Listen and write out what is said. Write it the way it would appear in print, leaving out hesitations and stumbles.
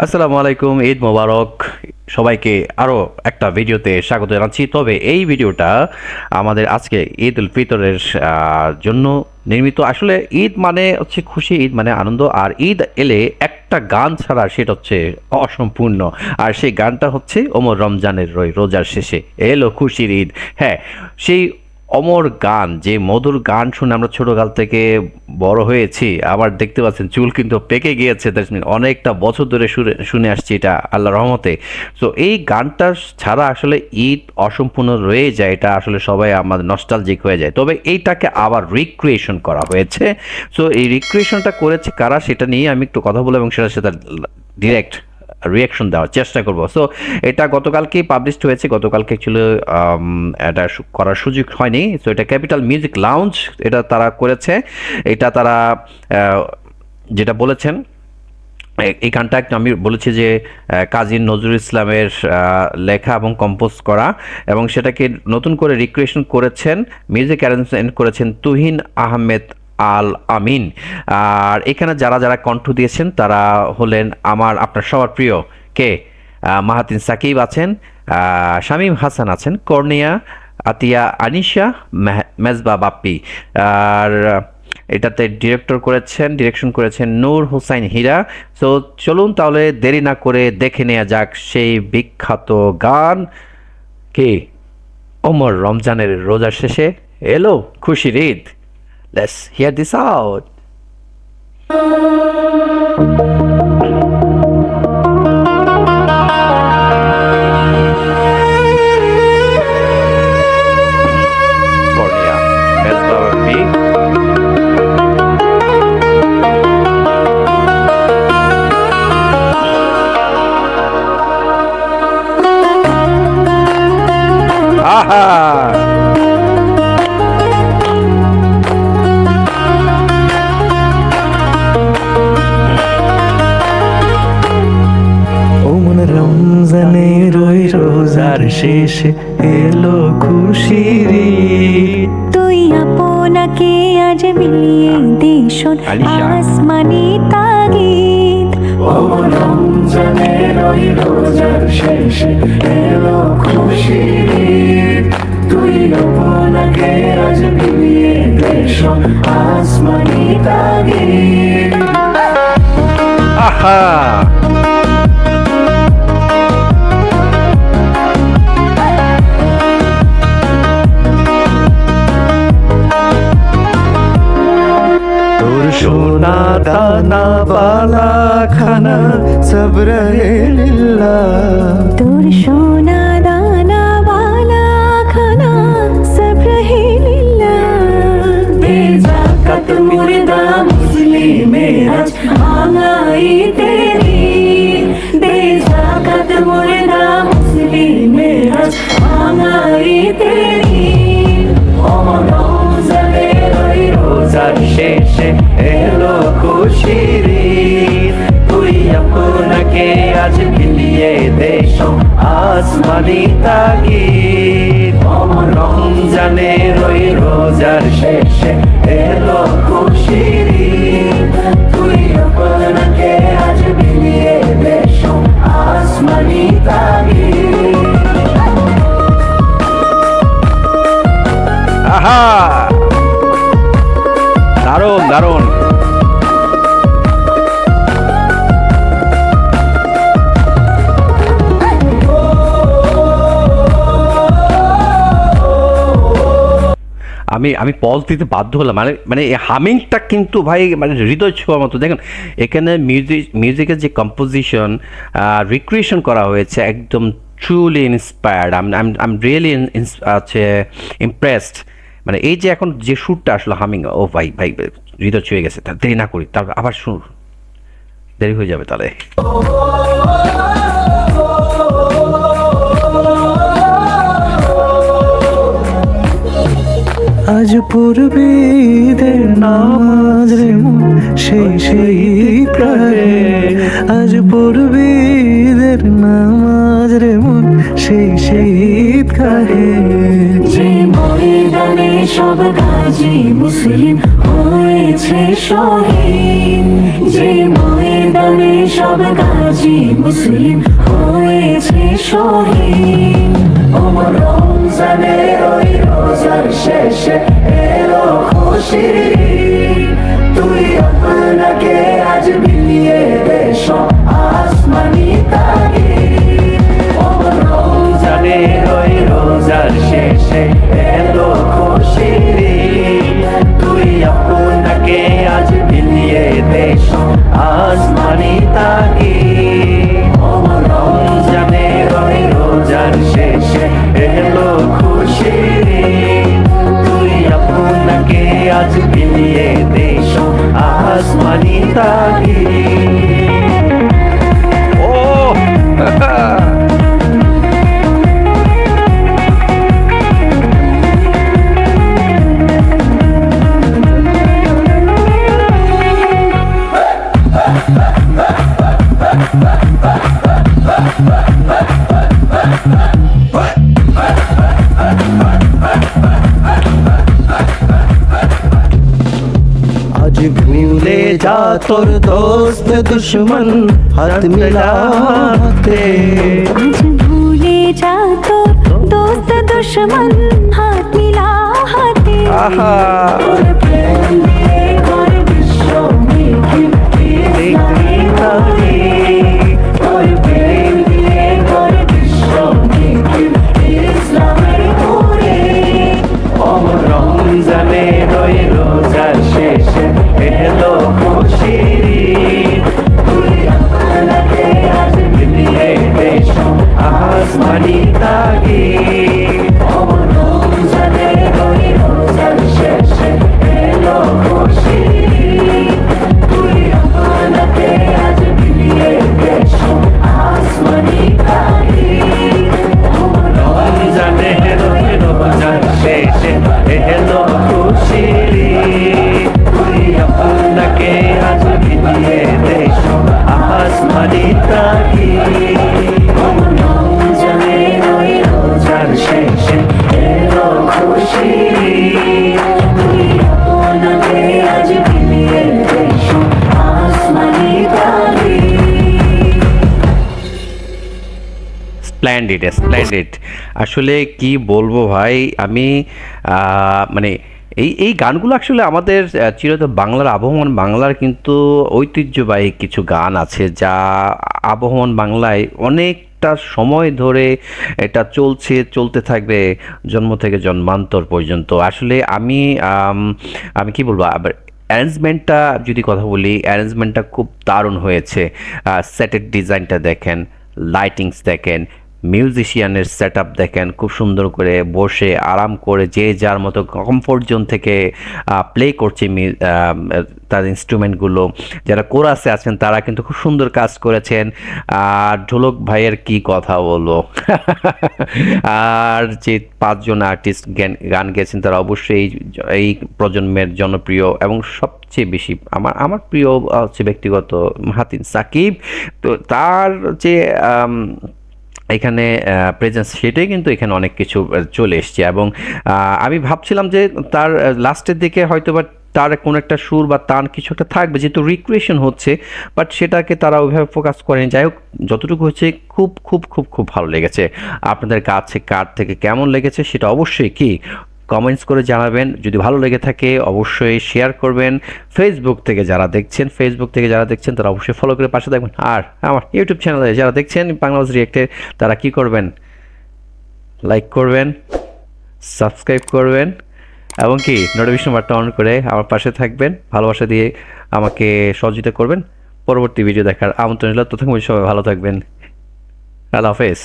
আসসালামু আলাইকুম, ঈদ মোবারক সবাইকে। আরও একটা ভিডিওতে স্বাগত জানাচ্ছি। তবে এই ভিডিওটা আমাদের আজকে ঈদ উল ফিতরের জন্য নির্মিত। আসলে ঈদ মানে হচ্ছে খুশি, ঈদ মানে আনন্দ, আর ঈদ এলে একটা গান ছাড়া সেটা হচ্ছে অসম্পূর্ণ। আর সেই গানটা হচ্ছে ওমর রমজানের রোজার শেষে এলো খুশির ঈদ। হ্যাঁ, সেই অমর গান, যে মধুর গান শুনে আমরা ছোটকাল থেকে বড় হয়েছি। আবার দেখতে পাচ্ছেন চুল কিন্তু পেকে গিয়েছে, অনেকটা বছর ধরে শুনে আসছি এটা আল্লাহ রহমতে। তো এই গানটা ছাড়া আসলে ঈদ অসম্পূর্ণ রয়ে যায়, এটা আসলে সবাই আমাদের নস্টালজিক হয়ে যায়। তবে এইটাকে আবার রিক্রিয়েশন করা হয়েছে। সো এই রিক্রিয়েশনটা করেছে কারা, সেটা নিয়ে আমি একটু কথা বলবো এবং সেটার সাথে ডিরেক্ট রিয়াকশন দেওয়ার চেষ্টা করব। সো এটা গতকালকেই পাবলিশড হয়েছে, গতকালকে অ্যাকচুয়ালি এটা করার সুযোগ হয়নি। সো এটা ক্যাপিটাল মিউজিক লাউঞ্জ এটা তারা করেছে। এটা তারা যেটা বলেছেন, এই গানটা আমি বলেছি যে কাজী নজরুল ইসলামের লেখা এবং কম্পোজ করা, এবং সেটাকে নতুন করে রিক্রিয়েশন করেছেন, মিউজিক অ্যারেঞ্জমেন্ট করেছেন তুহিন আহমেদ আল আমিন। আর এখানে যারা যারা কণ্ঠ দিয়েছেন তারা হলেন আপনার সবার প্রিয় কে, মাহাতিন সাকিব আছেন, শামীম হাসান আছেন, কর্নিয়া, আতিয়া আনিশা, মেজবা বাপ্পি। আর এটাতে ডিরেকশন করেছেন নূর হোসাইন হীরা। সো চলুন তাহলে দেরি না করে দেখে নেওয়া যাক সেই বিখ্যাত গান, কে ওমর রমজানের রোজার শেষে এলো খুশির Eid. Let's here this out. Cornea, Mezba Bappi. আহা, ওমন রমজানের ওই রোজার শেষে এলো খুশির ঈদ। তুই আপনাকে আজ মিলিয়ে দেশন আলিশা। আসমানি তাগিদ। ওমন রমজানের ওই রোজার শেষে এলো খুশির ঈদ। তুই আপনাকে আজ মিলিয়ে দেশন আসমানি তাগিদ। আহা, তোর সোনা দানা বালা খানা সব রহে লিল্লাহ। তোর সোনা দানা বালা খানা সব রহে লিল্লাহ। দে যাকাত মুর্দা মুসলিমের আজ ভাঙাই তেরি। দে যাকাত মুর্দা মুসলিমের আজ ভাঙাই তেরি। ওমর রমজানের ওই রোজার শেষে এলো খুশির ঈদ। তুই আপনাকে আজ মিলিয়ে দেশ আসমানি তাগিদ। ওমর রমজানের ওই রোজার শেষে এলো খুশির ঈদ। তুই আপনাকে আজ মিলিয়ে দেশ আসমানি তাগিদ। আহা, দারুণ দারুণ। আমি পজ দিতে বাধ্য হলাম, মানে এই হামিংটা কিন্তু ভাই মানে হৃদয় ছোঁয়ার মতো। দেখেন এখানে মিউজিকের যে কম্পোজিশন, রিক্রিয়েশন করা হয়েছে একদম truly inspired. I am really impressed. মানে এই যে এখন যে সুরটা আসলে হামিং, ও ভাই ভাই হৃদয় ছুঁয়ে গেছে। তার দেরি না করি, তারপর আবার শুন, দেরি হয়ে যাবে তাহলে। আজ পড়বে ঈদের নামাজ রে মন সেই প্রায়। আজ পড়বে ঈদের নামাজ রে মন সেই খাহে। যে ময়দানে সব গাজী মুসলিম হয়েছে শহীদ। যে ময়দানে ময়দানে সব গাজী মুসলিম হয়েছে শহীদ। ওমর রমজানের ওই রোজার শেষে এলো খুশির ঈদ। তুই আপনাকে আজ বিলিয়ে দে সব আসমানি তাগিদ। ওমর রমজানের ওই রোজার শেষে এলো খুশির ঈদ। তুই আপনাকে আজ বিলিয়ে দে সব আসমানি তাগিদ। ওমর রমজানের ওই রোজার শেষে এলো খুশির ঈদ। তুই আপনাকে আজ বিলিয়ে দে সব আসমানি তাগিদ। ও आज भूले जा তোর दोस्त दुश्मन हाथ मिलाते। আজ ভুলে যা তোর দোস্ত দুশ্মন হাত মিলা হাতে। আহা তোর প্রেম দিয়ে ঘর বিশ্ব মিঠি তারি। তোর প্রেম দিয়ে ঘর বিশ্ব মিঠি ইসলামের পুরে। ওমর রমজানের ওই রোজার শেষে এলো খুশির ঈদ। তুই আপনাকে আজ বিলিয়ে দে সব আসমানি তাগিদ। ওমর রমজানের ওই রোজার শেষে এলো খুশির ঈদ। তুই আপনাকে আজ বিলিয়ে দে সব আসমানি তাগিদ। ওমর রমজানের ওই রোজার শেষে এলো খুশির ঈদ। তুই আপনাকে আজ বিলিয়ে দে সব আসমানি তাগিদ। ওমর রমজানের ওই রোজার শেষে এলো খুশির ঈদ। তুই আপনাকে আজ বিলিয়ে দে সব আসমানি তাগিদ। Splendid splendid. আসলে কি বলবো ভাই, আমি মানে এই গানগুলো আসলে আমাদের চিরত বাংলার আবহমান বাংলার কিন্তু ঐতিহ্যবাহী কিছু গান আছে যা আবহমান বাংলায় অনেকটা সময় ধরে এটা চলতে থাকবে জন্ম থেকে জন্মান্তর পর্যন্ত। আসলে আমি কি বলবো, আবার অ্যারেঞ্জমেন্টটা যদি কথা বলি, অ্যারেঞ্জমেন্টটা খুব দারুণ হয়েছে। সেটের ডিজাইনটা দেখেন, লাইটিংস দেখেন, মিউজিশিয়ানের সেট আপ দেখেন, খুব সুন্দর করে বসে আরাম করে যে যার মতো কমফোর্ট জোন থেকে প্লে করছে তার ইনস্ট্রুমেন্টগুলো। যারা কোরাসে আছেন তারা কিন্তু খুব সুন্দর কাজ করেছেন। আর ঢোলক ভাইয়ের কি কথা বলবো আর যে 5 জন আর্টিস্ট গান গেয়েছেন তারা অবশ্যই এই প্রজন্মের জনপ্রিয় এবং সবচেয়ে বেশি আমার প্রিয় হচ্ছে ব্যক্তিগত মাহাতিন সাকিব। তো তার যে এখানে প্রেজেন্স সেটাই কিন্তু এখানে অনেক কিছু চলে এসছে। এবং আমি ভাবছিলাম যে তার লাস্টের দিকে হয়তো বা তার কোনো একটা সুর বা তান কিছু একটা থাকবে, যেহেতু রিক্রিয়েশন হচ্ছে, বাট সেটাকে তারা ওইভাবে ফোকাস করেনি। যাই হোক, যতটুকু হচ্ছে খুব খুব খুব খুব ভালো লেগেছে। আপনাদের কাছে কার থেকে কেমন লেগেছে সেটা অবশ্যই কি কমেন্টস করে জানাবেন। যদি ভালো লেগে থাকে অবশ্যই শেয়ার করবেন। ফেসবুক থেকে যারা দেখছেন তারা অবশ্যই ফলো করে পাশে থাকবেন। আর আমার ইউটিউব চ্যানেলে যারা দেখছেন বাংলাদেশ রিয়েক্টের, তারা কি করবেন, লাইক করবেন, সাবস্ক্রাইব করবেন এবং কি নোটিফিকেশন বাটন অন করে আমার পাশে থাকবেন। ভালোবাসা দিয়ে আমাকে সহযোগিতা করবেন। পরবর্তী ভিডিও দেখার আমন্ত্রণ রইল। ততক্ষণ সবাই ভালো থাকবেন। আল্লাহ হাফেজ।